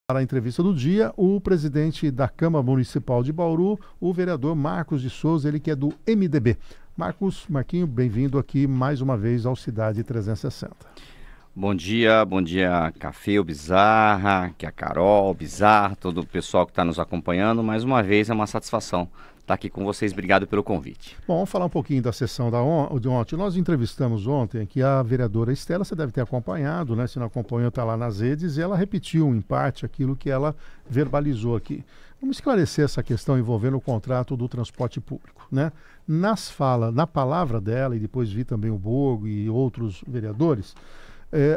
Para a entrevista do dia, o presidente da Câmara Municipal de Bauru, o vereador Marcos de Souza, ele que é do MDB. Marquinho, bem-vindo aqui mais uma vez ao Cidade 360. Bom dia, Café, o Bizarra, que é a Carol, Bizarra, todo o pessoal que está nos acompanhando. Mais uma vez é uma satisfação estar aqui com vocês. Obrigado pelo convite. Bom, vamos falar um pouquinho da sessão de ontem. Nós entrevistamos ontem aqui a vereadora Estela, você deve ter acompanhado, né? Se não acompanhou, está lá nas redes, e ela repetiu em parte aquilo que ela verbalizou aqui. Vamos esclarecer essa questão envolvendo o contrato do transporte público, né? Na palavra dela, e depois vi também o Borgo e outros vereadores,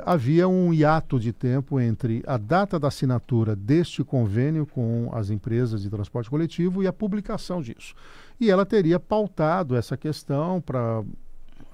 havia um hiato de tempo entre a data da assinatura deste convênio com as empresas de transporte coletivo e a publicação disso. E ela teria pautado essa questão para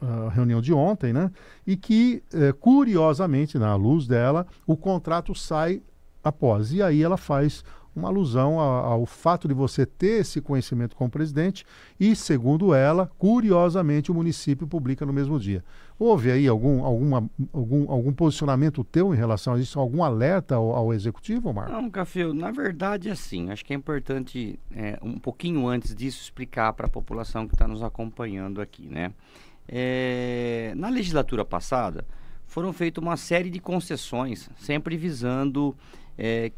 a reunião de ontem, né? E que, curiosamente, na luz dela, o contrato sai após. E aí ela faz uma alusão ao fato de você ter esse conhecimento com o presidente e, segundo ela, curiosamente, o município publica no mesmo dia. Houve aí algum posicionamento teu em relação a isso? Algum alerta ao executivo, Marcos? Não, Café, na verdade, assim, acho que é importante, um pouquinho antes disso, explicar para a população que está nos acompanhando aqui, né? Na legislatura passada, foram feitas uma série de concessões, sempre visando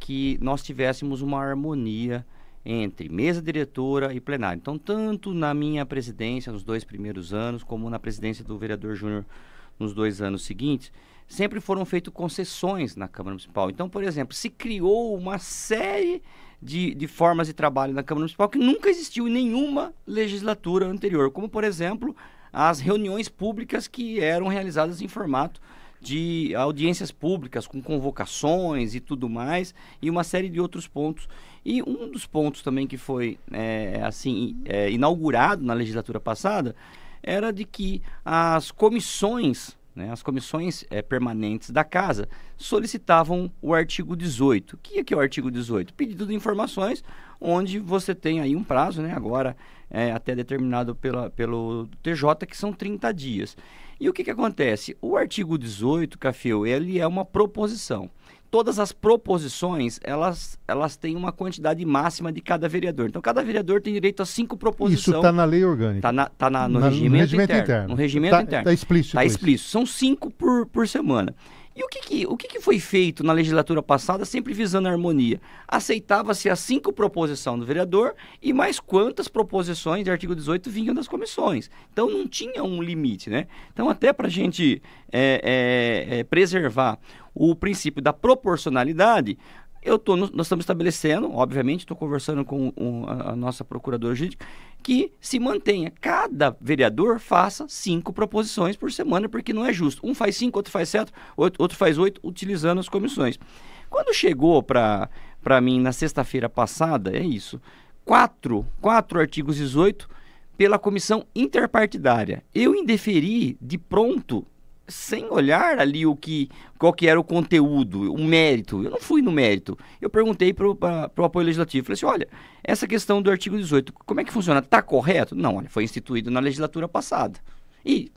que nós tivéssemos uma harmonia entre mesa diretora e plenário. Então, tanto na minha presidência, nos 2 primeiros anos, como na presidência do vereador Júnior nos 2 anos seguintes, sempre foram feitas concessões na Câmara Municipal. Então, por exemplo, se criou uma série de formas de trabalho na Câmara Municipal que nunca existiu em nenhuma legislatura anterior, como, por exemplo, as reuniões públicas que eram realizadas em formato de audiências públicas, com convocações e tudo mais, e uma série de outros pontos. E um dos pontos também que foi inaugurado na legislatura passada era de que as comissões, né, permanentes da casa solicitavam o artigo 18. O que é o artigo 18? Pedido de informações, onde você tem aí um prazo, né, agora até determinado pelo TJ, que são 30 dias. E o que acontece? O artigo 18, Cafeu, ele é uma proposição. Todas as proposições, elas têm uma quantidade máxima de cada vereador. Então, cada vereador tem direito a 5 proposições. Isso está na lei orgânica. Está no regimento interno. No regimento interno. Está explícito. Está explícito. São 5 por semana. E o que foi feito na legislatura passada, sempre visando a harmonia? Aceitava-se as 5 proposições do vereador e mais quantas proposições de artigo 18 vinham das comissões. Então, não tinha um limite, né? Então, até para a gente preservar o princípio da proporcionalidade, nós estamos estabelecendo, obviamente, estou conversando com a nossa procuradora jurídica, que se mantenha, cada vereador faça 5 proposições por semana, porque não é justo. Um faz 5, outro faz 7, outro faz 8, utilizando as comissões. Quando chegou para mim na sexta-feira passada, é isso, 4 artigos 18 pela comissão interpartidária. Eu indeferi de pronto, sem olhar ali qual que era o conteúdo, o mérito. Eu não fui no mérito. Eu perguntei para o apoio legislativo. Falei assim, olha, essa questão do artigo 18, como é que funciona? Está correto? Não, olha, foi instituído na legislatura passada. E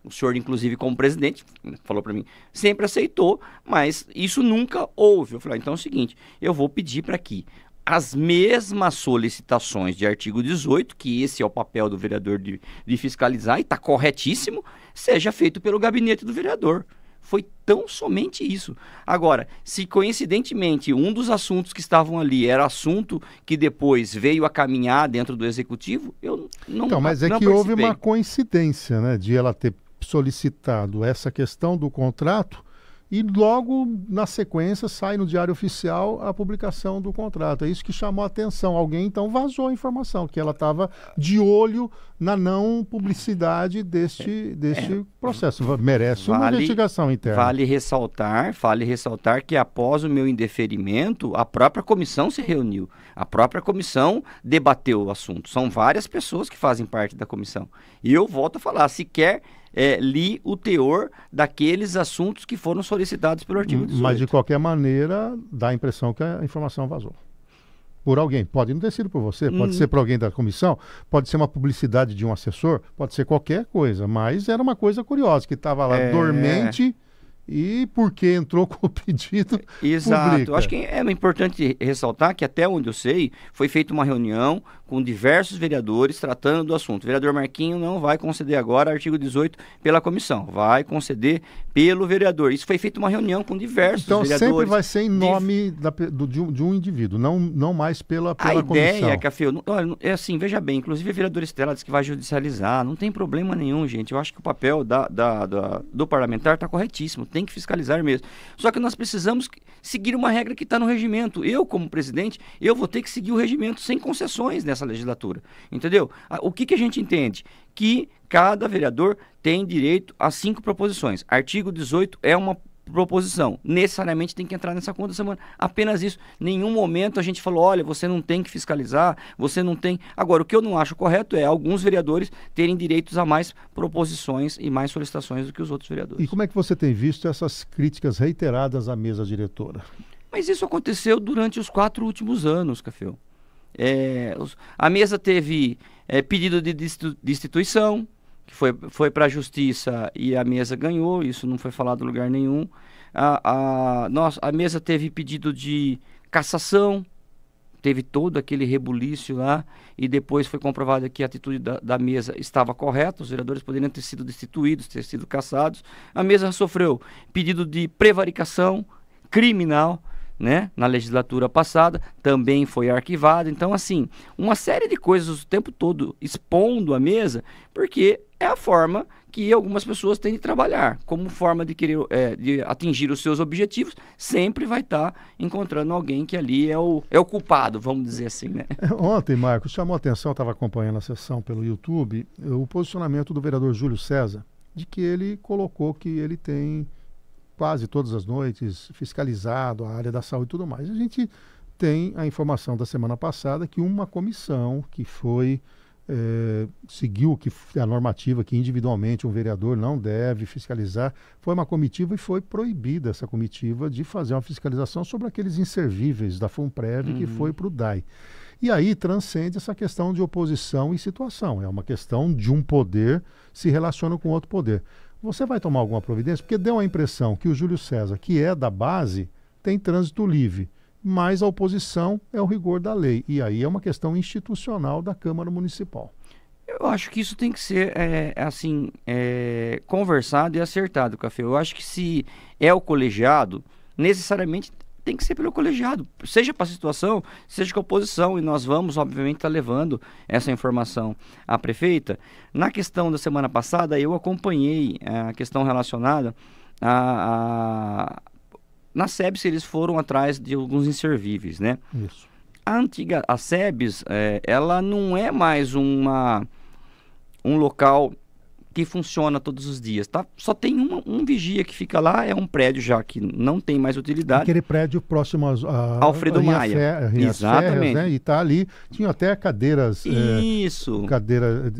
o senhor, inclusive, como presidente, falou para mim, sempre aceitou, mas isso nunca houve. Eu falei, então é o seguinte, eu vou pedir para que as mesmas solicitações de artigo 18, que esse é o papel do vereador de fiscalizar, e está corretíssimo, seja feito pelo gabinete do vereador. Foi tão somente isso. Agora, se coincidentemente um dos assuntos que estavam ali era assunto que depois veio a caminhar dentro do executivo, eu não Então, mas não que participei. houve uma coincidência, né, de ela ter solicitado essa questão do contrato e logo na sequência sai no Diário Oficial a publicação do contrato. É isso que chamou a atenção. Alguém então vazou a informação, que ela estava de olho na não publicidade deste processo. Merece uma investigação interna. Vale ressaltar que após o meu indeferimento, a própria comissão se reuniu. A própria comissão debateu o assunto. São várias pessoas que fazem parte da comissão. E eu volto a falar, sequer li o teor daqueles assuntos que foram solicitados pelo artigo 18. Mas, de qualquer maneira, dá a impressão que a informação vazou. Por alguém. Pode não ter sido por você, pode ser por alguém da comissão, pode ser uma publicidade de um assessor, pode ser qualquer coisa, mas era uma coisa curiosa, que estava lá dormente e porque entrou com o pedido, Exato. publica. Eu acho que é importante ressaltar que, até onde eu sei, foi feita uma reunião com diversos vereadores tratando do assunto. O vereador Marquinho não vai conceder agora artigo 18 pela comissão, vai conceder pelo vereador. Isso foi feita uma reunião com diversos vereadores. Então sempre vai ser em nome de um indivíduo, não mais pela comissão. A ideia, Café, é assim, veja bem, inclusive a vereadora Estela disse que vai judicializar, não tem problema nenhum, gente. Eu acho que o papel do parlamentar está corretíssimo, tem que fiscalizar mesmo. Só que nós precisamos seguir uma regra que está no regimento. Eu, como presidente, eu vou ter que seguir o regimento sem concessões nessa legislatura, entendeu? O que a gente entende? Que cada vereador tem direito a 5 proposições. Artigo 18 é uma proposição, necessariamente tem que entrar nessa conta da semana, apenas isso. Nenhum momento a gente falou, olha, você não tem que fiscalizar, você não tem... Agora, o que eu não acho correto é alguns vereadores terem direitos a mais proposições e mais solicitações do que os outros vereadores. E como é que você tem visto essas críticas reiteradas à mesa diretora? Mas isso aconteceu durante os 4 últimos anos, Cafeu. A mesa teve pedido de destituição, que foi para a justiça e a mesa ganhou, isso não foi falado em lugar nenhum. A mesa teve pedido de cassação, teve todo aquele rebuliço lá, e depois foi comprovado que a atitude da mesa estava correta, os vereadores poderiam ter sido destituídos, ter sido cassados. A mesa sofreu pedido de prevaricação criminal, né, na legislatura passada, também foi arquivado. Então, assim, uma série de coisas o tempo todo expondo a mesa, porque é a forma que algumas pessoas têm de trabalhar, como forma de querer de atingir os seus objetivos, sempre vai estar encontrando alguém que ali é o culpado, vamos dizer assim, né? Ontem, Marcos, chamou a atenção, estava acompanhando a sessão pelo YouTube, o posicionamento do vereador Júlio César, de que ele colocou que ele tem quase todas as noites fiscalizado a área da saúde e tudo mais. A gente tem a informação da semana passada que uma comissão que foi seguiu a normativa que individualmente um vereador não deve fiscalizar, foi uma comitiva e foi proibida essa comitiva de fazer uma fiscalização sobre aqueles inservíveis da FUNPREV que foi para o DAI. E aí transcende essa questão de oposição e situação, é uma questão de um poder se relaciona com outro poder. Você vai tomar alguma providência? Porque deu a impressão que o Júlio César, que é da base, tem trânsito livre, mas a oposição é o rigor da lei. E aí é uma questão institucional da Câmara Municipal. Eu acho que isso tem que ser conversado e acertado, Café. Eu acho que se é o colegiado, necessariamente tem que ser pelo colegiado, seja para a situação, seja com a oposição, e nós vamos, obviamente, estar levando essa informação à prefeita. Na questão da semana passada, eu acompanhei a questão relacionada na SEBS, eles foram atrás de alguns inservíveis, né? Isso. A SEBS, ela não é mais um local que funciona todos os dias, tá? Só tem um vigia que fica lá, é um prédio já que não tem mais utilidade. Aquele prédio próximo a Alfredo Maia. Exatamente. Ferras, né? E tá ali, tinha até cadeiras... Isso. Cadeira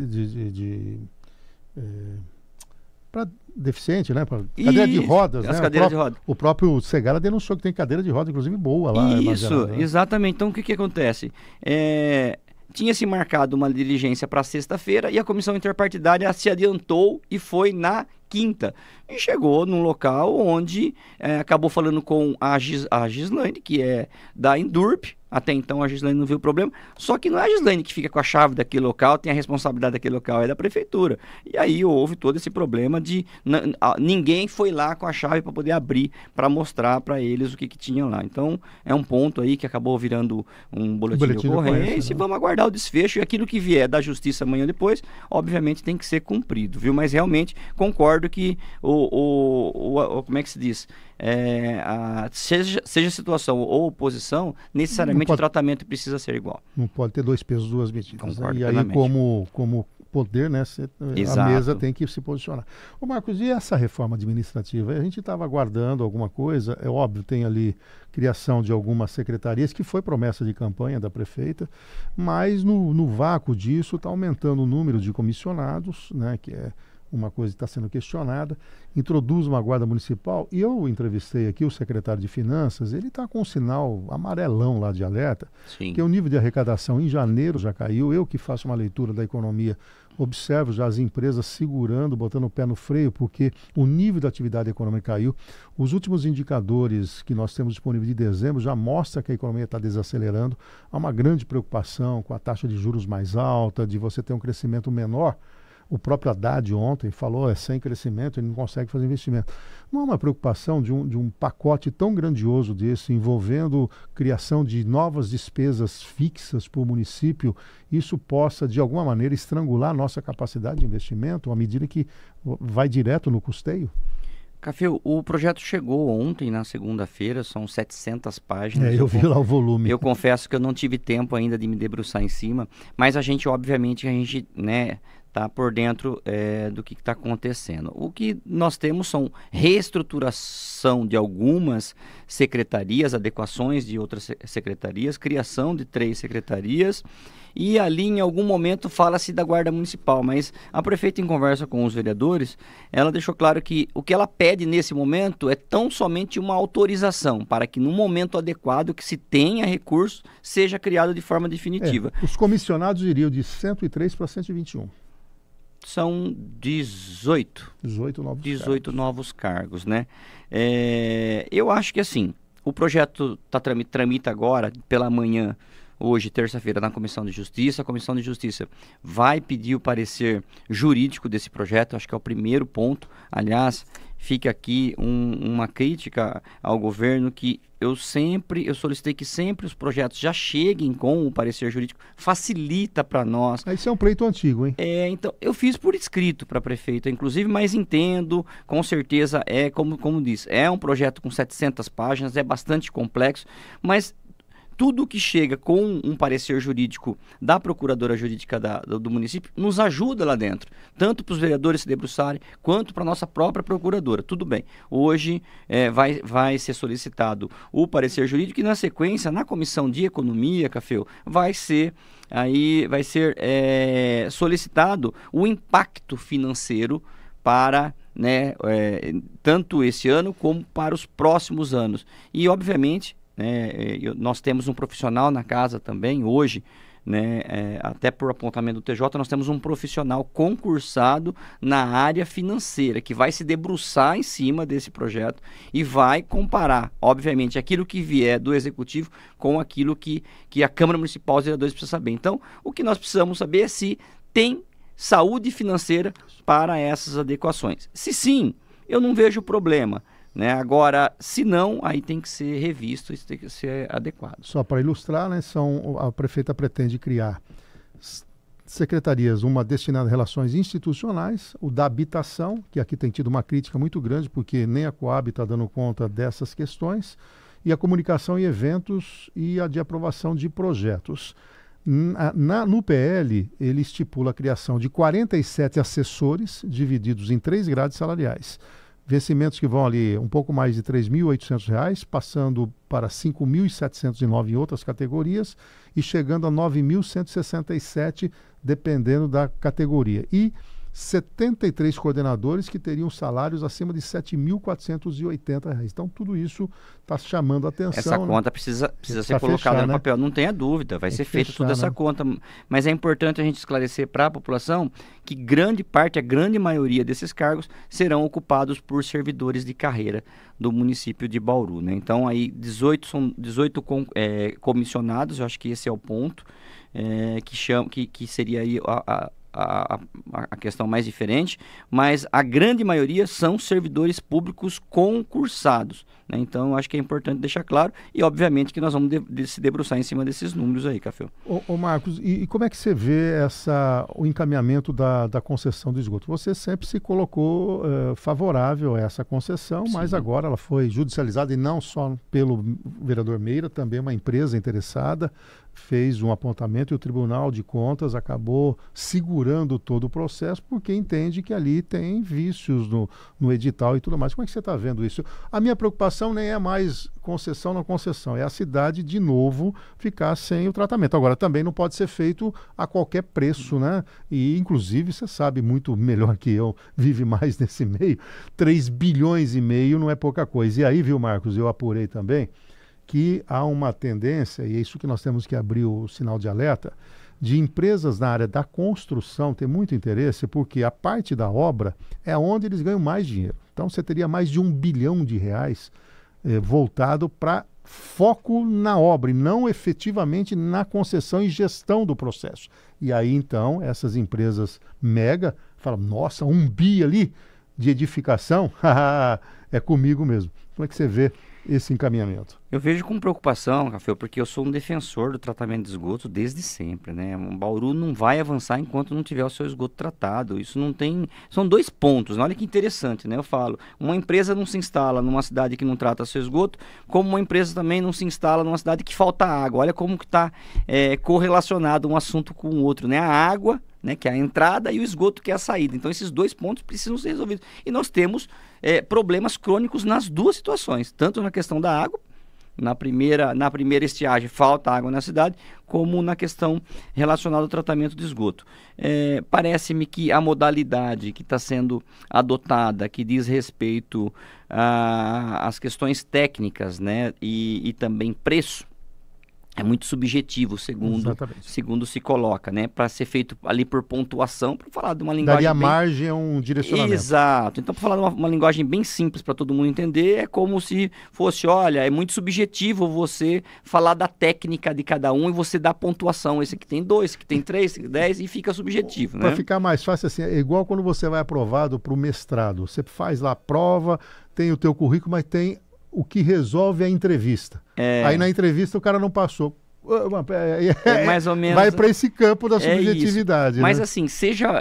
para deficiente, né? Cadeira de rodas, as né? Cadeiras de rodas. O próprio Segala denunciou que tem cadeira de roda, inclusive boa lá. Isso, né? Exatamente. Então, o que acontece? Tinha-se marcado uma diligência para sexta-feira e a comissão interpartidária se adiantou e foi na quinta. E chegou num local onde acabou falando com a Gislaine, que é da Endurp. Até então a Gislaine não viu o problema. Só que não é a Gislaine que fica com a chave daquele local, tem a responsabilidade daquele local, é da prefeitura. E aí houve todo esse problema de ninguém foi lá com a chave para poder abrir, para mostrar para eles o que tinha lá. Então é um ponto aí que acabou virando um boletim de ocorrência. Vamos aguardar o desfecho, e aquilo que vier da justiça amanhã ou depois, obviamente tem que ser cumprido, viu? Mas realmente concordo que como é que se diz? Seja situação ou oposição, necessariamente o tratamento precisa ser igual. Não pode ter 2 pesos, 2 medidas. Concordo E aí, como poder, né, a mesa tem que se posicionar. Ô Marcos, e essa reforma administrativa? A gente estava aguardando alguma coisa, é óbvio, tem ali criação de algumas secretarias, que foi promessa de campanha da prefeita, mas no vácuo disso está aumentando o número de comissionados, né, que é uma coisa que está sendo questionada, introduz uma guarda municipal, e eu entrevistei aqui o secretário de Finanças, ele está com um sinal amarelão lá de alerta, Sim. que o nível de arrecadação em janeiro já caiu. Eu que faço uma leitura da economia, observo já as empresas segurando, botando o pé no freio, porque o nível da atividade econômica caiu. Os últimos indicadores que nós temos disponíveis de dezembro já mostram que a economia está desacelerando. Há uma grande preocupação com a taxa de juros mais alta, de você ter um crescimento menor. O próprio Haddad ontem falou, sem crescimento, ele não consegue fazer investimento. Não há uma preocupação de um pacote tão grandioso desse, envolvendo criação de novas despesas fixas para o município, isso possa, de alguma maneira, estrangular a nossa capacidade de investimento, à medida que vai direto no custeio? Café, o projeto chegou ontem, na segunda-feira, são 700 páginas. Eu vi lá o volume. Eu confesso que eu não tive tempo ainda de me debruçar em cima, mas a gente, obviamente, né, tá por dentro do que está acontecendo. O que nós temos são reestruturação de algumas secretarias, adequações de outras secretarias, criação de 3 secretarias, e ali em algum momento fala-se da Guarda Municipal, mas a prefeita, em conversa com os vereadores, ela deixou claro que o que ela pede nesse momento é tão somente uma autorização para que no momento adequado que se tenha recurso seja criado de forma definitiva. Os comissionados iriam de 103 para 121. São 18 novos cargos, né? Eu acho que assim, o projeto tramita agora pela manhã, hoje, terça-feira, na Comissão de Justiça. A Comissão de Justiça vai pedir o parecer jurídico desse projeto, acho que é o primeiro ponto. Aliás, fica aqui uma crítica ao governo que eu solicitei que sempre os projetos já cheguem com o parecer jurídico, facilita para nós. Isso é um pleito antigo, hein? Então, eu fiz por escrito para a prefeita, inclusive, mas entendo, com certeza, como disse, é um projeto com 700 páginas, é bastante complexo, mas tudo que chega com um parecer jurídico da Procuradora Jurídica do município nos ajuda lá dentro, tanto para os vereadores se debruçarem, quanto para a nossa própria Procuradora. Tudo bem, hoje vai ser solicitado o parecer jurídico e, na sequência, na Comissão de Economia, Cafeu, vai ser solicitado o impacto financeiro para, né, tanto esse ano como para os próximos anos. E, obviamente, nós temos um profissional na casa também, hoje, né, até por apontamento do TJ, nós temos um profissional concursado na área financeira, que vai se debruçar em cima desse projeto e vai comparar, obviamente, aquilo que vier do Executivo com aquilo que a Câmara Municipal, os vereadores precisam saber. Então, o que nós precisamos saber é se tem saúde financeira para essas adequações. Se sim, eu não vejo problema. Agora, se não, aí tem que ser revisto, isso tem que ser adequado. Só para ilustrar, né, a prefeita pretende criar secretarias, uma destinada a relações institucionais, o da habitação, que aqui tem tido uma crítica muito grande, porque nem a Coab está dando conta dessas questões, e a comunicação e eventos e a de aprovação de projetos. No PL, ele estipula a criação de 47 assessores, divididos em 3 grades salariais. Vencimentos que vão ali um pouco mais de R$ 3.800, passando para R$ 5.709 em outras categorias e chegando a R$ 9.167, dependendo da categoria. E 73 coordenadores que teriam salários acima de R$ 7.480. Então, tudo isso está chamando a atenção. Essa conta precisa ser colocada no papel, não tenha dúvida, vai ser feita toda essa conta. Mas é importante a gente esclarecer para a população que a grande maioria desses cargos serão ocupados por servidores de carreira do município de Bauru, né? Então, aí são 18 comissionados, eu acho que esse é o ponto, que seria aí a questão mais diferente, mas a grande maioria são servidores públicos concursados, né? Então, eu acho que é importante deixar claro e, obviamente, que nós vamos se debruçar em cima desses números aí, Café. Ô Marcos, e como é que você vê o encaminhamento da concessão do esgoto? Você sempre se colocou favorável a essa concessão, sim, mas agora ela foi judicializada e não só pelo vereador Meira, também uma empresa interessada fez um apontamento e o Tribunal de Contas acabou segurando todo o processo porque entende que ali tem vícios no edital e tudo mais. Como é que você está vendo isso? A minha preocupação nem é mais concessão não concessão, é a cidade de novo ficar sem o tratamento. Agora, também não pode ser feito a qualquer preço, né? E, inclusive, você sabe muito melhor que eu, vive mais nesse meio, 3 bilhões e meio não é pouca coisa. E aí, viu, Marcos, eu apurei também que há uma tendência, e é isso que nós temos que abrir o sinal de alerta, de empresas na área da construção ter muito interesse, porque a parte da obra é onde eles ganham mais dinheiro. Então você teria mais de R$ 1 bilhão voltado para foco na obra e não efetivamente na concessão e gestão do processo. E aí então essas empresas mega falam, nossa, 1 bi ali de edificação, é comigo mesmo. Como é que você vê esse encaminhamento? Eu vejo com preocupação, Rafael, porque eu sou um defensor do tratamento de esgoto desde sempre, né? Um Bauru não vai avançar enquanto não tiver o seu esgoto tratado. Isso não tem... São 2 pontos, né? Olha que interessante, né? Eu falo, uma empresa não se instala numa cidade que não trata seu esgoto, como uma empresa também não se instala numa cidade que falta água. Olha como que está correlacionado um assunto com o outro, né? A água, né, que é a entrada, e o esgoto, que é a saída. Então, esses 2 pontos precisam ser resolvidos. E nós temos problemas crônicos nas 2 situações, tanto na questão da água, na primeira estiagem falta água na cidade, como na questão relacionada ao tratamento de esgoto. Parece-me que a modalidade que está sendo adotada, que diz respeito às questões técnicas, né, e também preço, é muito subjetivo, segundo se coloca, né? Para ser feito ali por pontuação, para falar de uma linguagem daria margem a um direcionamento. Exato. Então, para falar de uma linguagem bem simples para todo mundo entender, é como se fosse, olha, é muito subjetivo você falar da técnica de cada um e você dar pontuação. Esse aqui tem 2, esse aqui tem 3, esse aqui tem 10, e fica subjetivo, né? Para ficar mais fácil, assim, é igual quando você vai aprovado para o mestrado. Você faz lá a prova, tem o teu currículo, mas tem o que resolve a entrevista. Aí na entrevista o cara não passou. Mais ou menos. Vai para esse campo da subjetividade. Mas né? assim, seja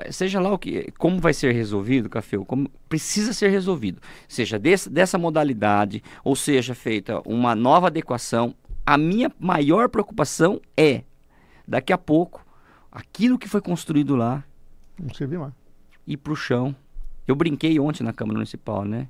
lá como vai ser resolvido, Café, como precisa ser resolvido. Seja dessa modalidade, ou seja feita uma nova adequação, a minha maior preocupação é, daqui a pouco, aquilo que foi construído lá não servir mais. Ir para o chão. Eu brinquei ontem na Câmara Municipal, né?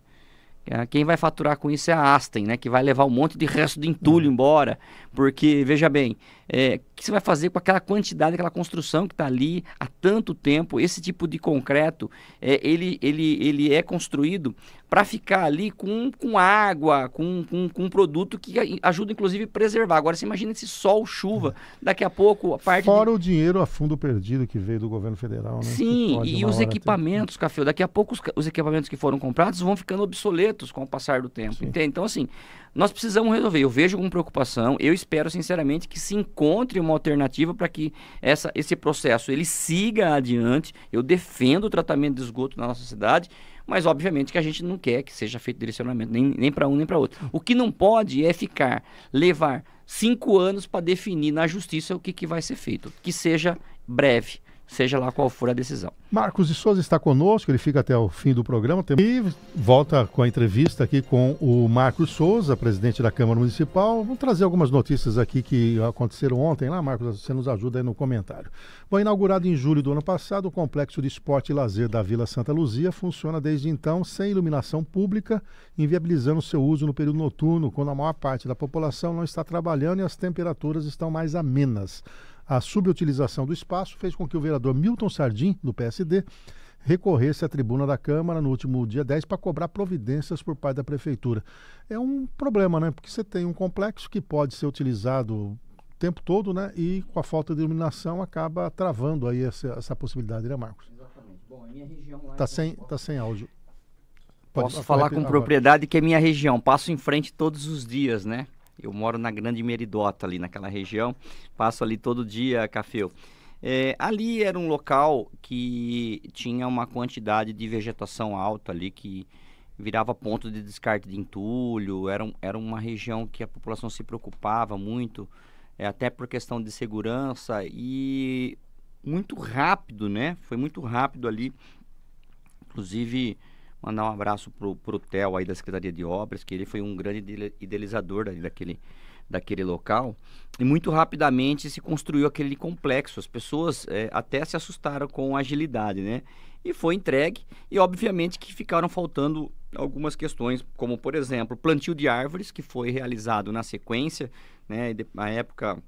Quem vai faturar com isso é a Astem, né? Que vai levar um monte de resto de entulho embora. Porque, veja bem, o que você vai fazer com aquela quantidade, aquela construção que está ali há tanto tempo? Esse tipo de concreto, ele é construído para ficar ali com água, com um produto que ajuda, inclusive, a preservar. Agora, você imagina esse sol, chuva, daqui a pouco a parte... Fora o dinheiro a fundo perdido que veio do governo federal, né? Sim, e os equipamentos, Café, daqui a pouco os equipamentos que foram comprados vão ficando obsoletos com o passar do tempo, entende? Então, assim, nós precisamos resolver. Eu vejo com preocupação, eu espero, sinceramente, que se encontre uma alternativa para que esse processo ele siga adiante. Eu defendo o tratamento de esgoto na nossa cidade, mas, obviamente, que a gente não quer que seja feito direcionamento, nem para um nem para outro. O que não pode é levar 5 anos para definir na justiça o que vai ser feito. Que seja breve, seja lá qual for a decisão. Marcos de Souza está conosco, ele fica até o fim do programa e volta com a entrevista aqui com o Marcos Souza, presidente da Câmara Municipal. Vamos trazer algumas notícias aqui que aconteceram ontem lá, Marcos, você nos ajuda aí no comentário. Bom, inaugurado em julho do ano passado, o Complexo de Esporte e Lazer da Vila Santa Luzia funciona desde então sem iluminação pública, inviabilizando seu uso no período noturno, quando a maior parte da população não está trabalhando e as temperaturas estão mais amenas. A subutilização do espaço fez com que o vereador Milton Sardim, do PSD, recorresse à tribuna da Câmara no último dia 10 para cobrar providências por parte da Prefeitura. É um problema, né? Porque você tem um complexo que pode ser utilizado o tempo todo, né? E com a falta de iluminação acaba travando aí essa possibilidade, né, Marcos? Exatamente. Bom, a minha região lá... Tá sem áudio. Posso falar com propriedade que é minha região. Passo em frente todos os dias, né? Eu moro na Grande Meridota, ali naquela região. Passo ali todo dia, Café. Ali era um local que tinha uma quantidade de vegetação alta ali, que virava ponto de descarte de entulho. Era uma região que a população se preocupava muito, até por questão de segurança. E muito rápido, né? Foi muito rápido ali. Inclusive, mandar um abraço pro Theo aí da Secretaria de Obras, que ele foi um grande idealizador daquele local, e muito rapidamente se construiu aquele complexo. As pessoas até se assustaram com a agilidade, né? E foi entregue, e obviamente que ficaram faltando algumas questões, como por exemplo, plantio de árvores, que foi realizado na sequência, né? Na época,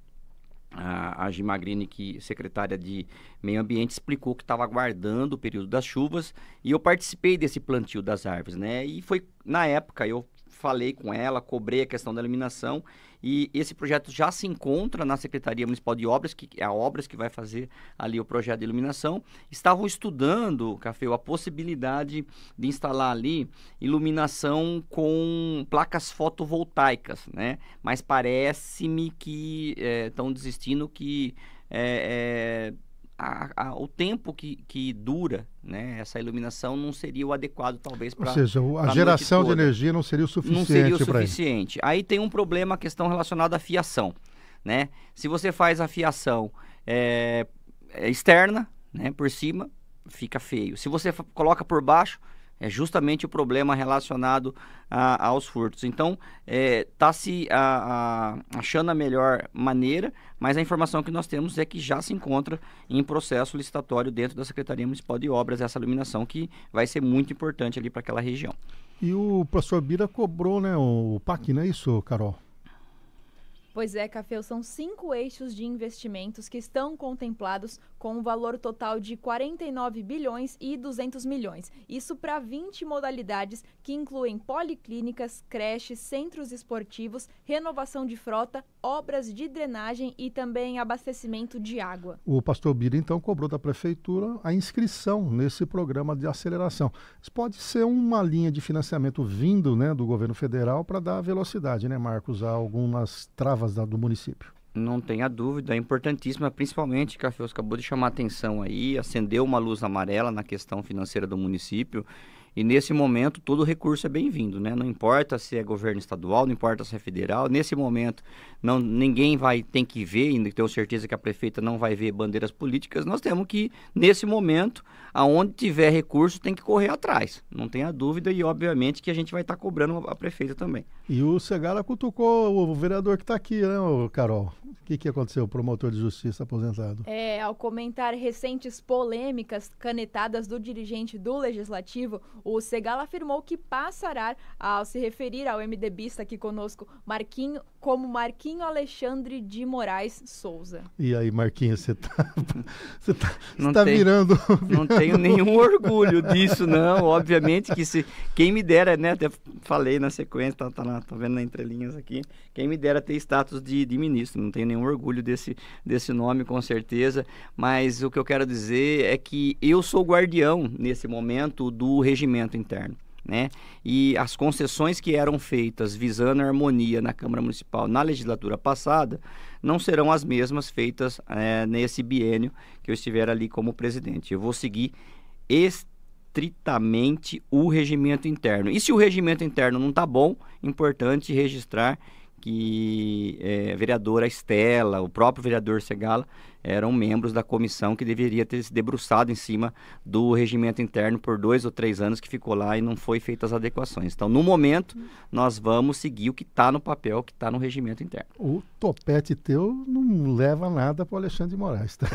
a Gimagrini, que secretária de Meio Ambiente, explicou que estava aguardando o período das chuvas, e eu participei desse plantio das árvores, né? E foi, na época, eu falei com ela, cobrei a questão da iluminação, e esse projeto já se encontra na Secretaria Municipal de Obras, que é a Obras que vai fazer ali o projeto de iluminação. Estavam estudando, Café, a possibilidade de instalar ali iluminação com placas fotovoltaicas, né? Mas parece-me que estão desistindo, que o tempo que dura, né, essa iluminação não seria o adequado, talvez, para... Ou seja, a geração de energia não seria o suficiente. Não seria o suficiente. Aí tem um problema, a questão relacionada à fiação, né? Se você faz a fiação externa, né, por cima, fica feio. Se você coloca por baixo, é justamente o problema relacionado aos furtos. Então, está se achando a melhor maneira, mas a informação que nós temos é que já se encontra em processo licitatório dentro da Secretaria Municipal de Obras essa iluminação, que vai ser muito importante ali para aquela região. E o professor Bira cobrou, né, o PAC, não é isso, Carol? Pois é, Café, são 5 eixos de investimentos que estão contemplados com um valor total de 49 bilhões e 200 milhões. Isso para 20 modalidades que incluem policlínicas, creches, centros esportivos, renovação de frota, obras de drenagem e também abastecimento de água. O pastor Bira, então, cobrou da prefeitura a inscrição nesse programa de aceleração. Isso pode ser uma linha de financiamento vindo, né, do governo federal para dar velocidade, né, Marcos, a algumas travas do município. Não tenha dúvida, é importantíssima, principalmente, Café, você acabou de chamar a atenção aí, acendeu uma luz amarela na questão financeira do município, e nesse momento todo recurso é bem-vindo, né? Não importa se é governo estadual, não importa se é federal, nesse momento ninguém tem que ver, e tenho certeza que a prefeita não vai ver bandeiras políticas. Nós temos que, nesse momento, aonde tiver recurso, tem que correr atrás, não tenha dúvida, e obviamente que a gente vai estar cobrando a prefeita também. E o Segala cutucou o vereador que está aqui, né, Carol? O que aconteceu, o promotor de justiça aposentado? Ao comentar recentes polêmicas canetadas do dirigente do Legislativo, o Segala afirmou que passará, ao se referir ao MDBista aqui conosco, como Marquinho Alexandre de Moraes Souza. E aí, Marquinhos, você tá virando... Não tenho nenhum orgulho disso, não. Obviamente que quem me dera, né, até falei na sequência, tá vendo na entrelinhas aqui, quem me dera ter status de ministro. Não tenho nenhum orgulho desse nome, com certeza, mas o que eu quero dizer é que eu sou guardião, nesse momento, do regimento interno, né? E as concessões que eram feitas visando a harmonia na Câmara Municipal na legislatura passada não serão as mesmas feitas nesse biênio que eu estiver ali como presidente. Eu vou seguir estritamente o regimento interno. E se o regimento interno não está bom, importante registrar que a vereadora Estela, o próprio vereador Segala, eram membros da comissão que deveria ter se debruçado em cima do regimento interno por 2 ou 3 anos que ficou lá e não foi feitas as adequações. Então, no momento, nós vamos seguir o que está no papel, o que está no regimento interno. O topete teu não leva nada para o Alexandre de Moraes. Tá?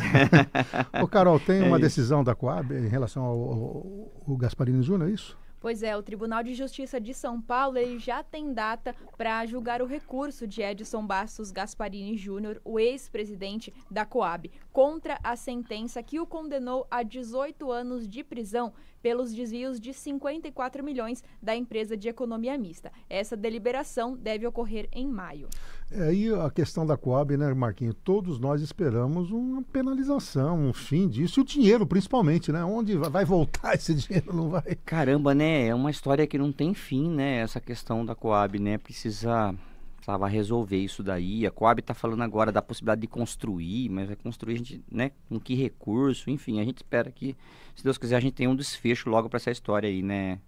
Ô, Carol, tem uma decisão da Coab em relação ao Gasparini Júnior, é isso? Pois é, o Tribunal de Justiça de São Paulo ele já tem data para julgar o recurso de Edson Bastos Gasparini Júnior, o ex-presidente da Coab, contra a sentença que o condenou a 18 anos de prisão pelos desvios de 54 milhões da empresa de economia mista. Essa deliberação deve ocorrer em maio. E a questão da Coab, né, Marquinhos? Todos nós esperamos uma penalização, um fim disso, e o dinheiro principalmente, né? Onde vai voltar esse dinheiro, não vai? Caramba, né? É uma história que não tem fim, né? Essa questão da Coab, né? Precisava resolver isso daí. A Coab está falando agora da possibilidade de construir, mas vai construir, a gente, né? Com que recurso? Enfim, a gente espera que, se Deus quiser, a gente tenha um desfecho logo para essa história aí, né,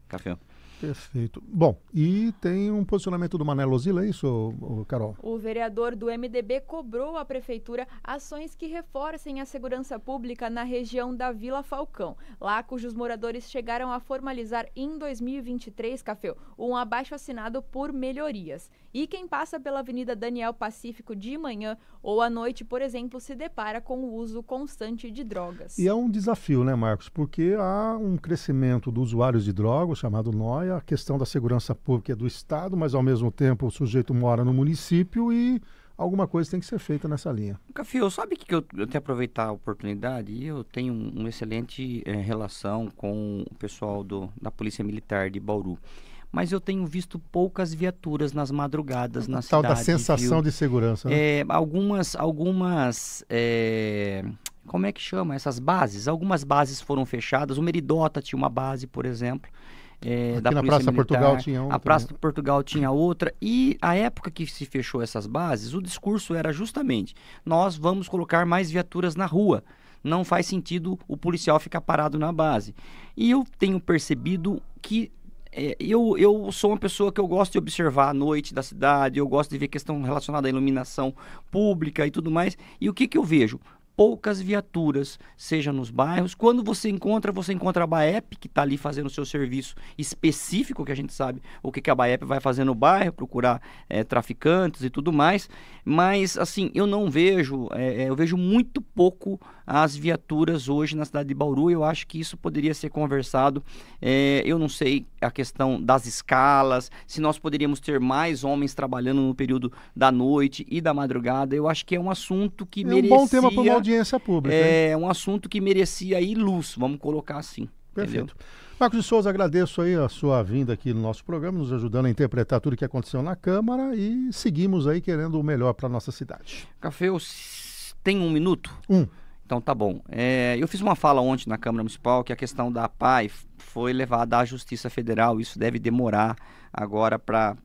Café? Perfeito. Bom, e tem um posicionamento do Mané Losila, é isso, Carol? O vereador do MDB cobrou à prefeitura ações que reforcem a segurança pública na região da Vila Falcão, lá cujos moradores chegaram a formalizar em 2023, Café, um abaixo-assinado por melhorias. E quem passa pela Avenida Daniel Pacífico de manhã ou à noite, por exemplo, se depara com o uso constante de drogas. E é um desafio, né, Marcos? Porque há um crescimento dos usuários de drogas, chamado NOIA, a questão da segurança pública é do Estado, mas ao mesmo tempo o sujeito mora no município e alguma coisa tem que ser feita nessa linha. Cafio, sabe que eu tenho que aproveitar a oportunidade e eu tenho uma excelente relação com o pessoal da Polícia Militar de Bauru. Mas eu tenho visto poucas viaturas nas madrugadas na Tal cidade. da sensação de segurança, né? Algumas como é que chama? Essas bases. Algumas bases foram fechadas. O Meridota tinha uma base, por exemplo. Da Aqui na Polícia Praça Militar. Portugal tinha outra. A Praça de Portugal tinha outra. E a época que se fechou essas bases, o discurso era justamente: nós vamos colocar mais viaturas na rua. Não faz sentido o policial ficar parado na base. E eu tenho percebido que eu sou uma pessoa que eu gosto de observar a noite da cidade, eu gosto de ver questão relacionada à iluminação pública e tudo mais. E o que eu vejo? Poucas viaturas, seja nos bairros. Quando você encontra a BAEP, que está ali fazendo o seu serviço específico, que a gente sabe o que a BAEP vai fazer no bairro, procurar traficantes e tudo mais. Mas, assim, eu não vejo, eu vejo muito pouco as viaturas hoje na cidade de Bauru. Eu acho que isso poderia ser conversado. Eu não sei a questão das escalas, se nós poderíamos ter mais homens trabalhando no período da noite e da madrugada. Eu acho que é um assunto que merecia... um bom tema para uma audiência pública. É um assunto que merecia aí luz, vamos colocar assim. Perfeito. Entendeu? Marcos de Souza, agradeço aí a sua vinda aqui no nosso programa, nos ajudando a interpretar tudo o que aconteceu na Câmara e seguimos aí querendo o melhor para a nossa cidade. Café, tem um minuto? Então tá bom. Eu fiz uma fala ontem na Câmara Municipal que a questão da PAI foi levada à Justiça Federal. Isso deve demorar agora para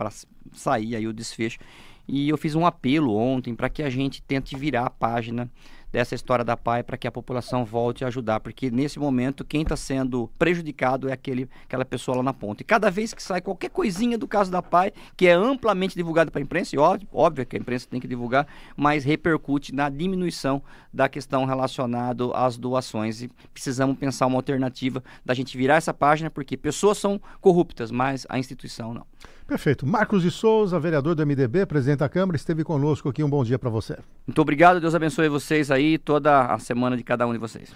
sair aí o desfecho. E eu fiz um apelo ontem para que a gente tente virar a página dessa história da PAI para que a população volte a ajudar, porque nesse momento quem está sendo prejudicado é aquela pessoa lá na ponta. E cada vez que sai qualquer coisinha do caso da PAI, que é amplamente divulgado para a imprensa, e óbvio que a imprensa tem que divulgar, mas repercute na diminuição da questão relacionada às doações. E precisamos pensar uma alternativa da gente virar essa página, porque pessoas são corruptas, mas a instituição não. Perfeito. Marcos de Souza, vereador do MDB, presidente da Câmara, esteve conosco aqui. Um bom dia para você. Muito obrigado, Deus abençoe vocês aí, toda a semana de cada um de vocês.